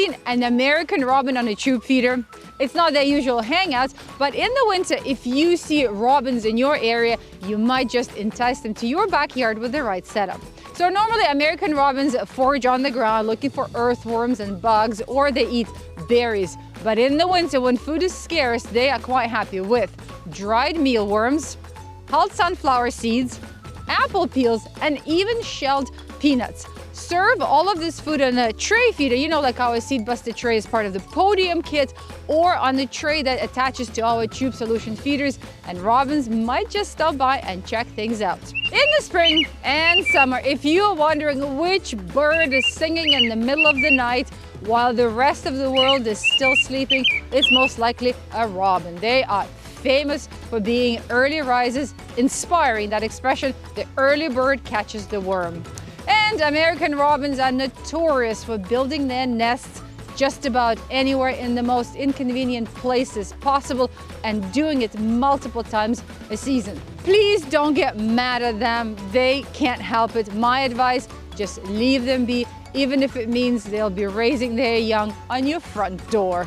seen an American robin on a tube feeder? It's not their usual hangout, but in the winter, if you see robins in your area, you might just entice them to your backyard with the right setup. So normally American robins forage on the ground looking for earthworms and bugs, or they eat berries. But in the winter, when food is scarce, they are quite happy with dried mealworms, hulled sunflower seeds, apple peels, and even shelled peanuts. Serve all of this food on a tray feeder, you know, like our seed buster tray is part of the Podium kit, or on the tray that attaches to our tube solution feeders, and robins might just stop by and check things out. In the spring and summer, if you are wondering which bird is singing in the middle of the night while the rest of the world is still sleeping, it's most likely a robin. They are famous for being early risers, inspiring that expression, the early bird catches the worm. And American robins are notorious for building their nests just about anywhere in the most inconvenient places possible and doing it multiple times a season. Please don't get mad at them. They can't help it. My advice, just leave them be, even if it means they'll be raising their young on your front door.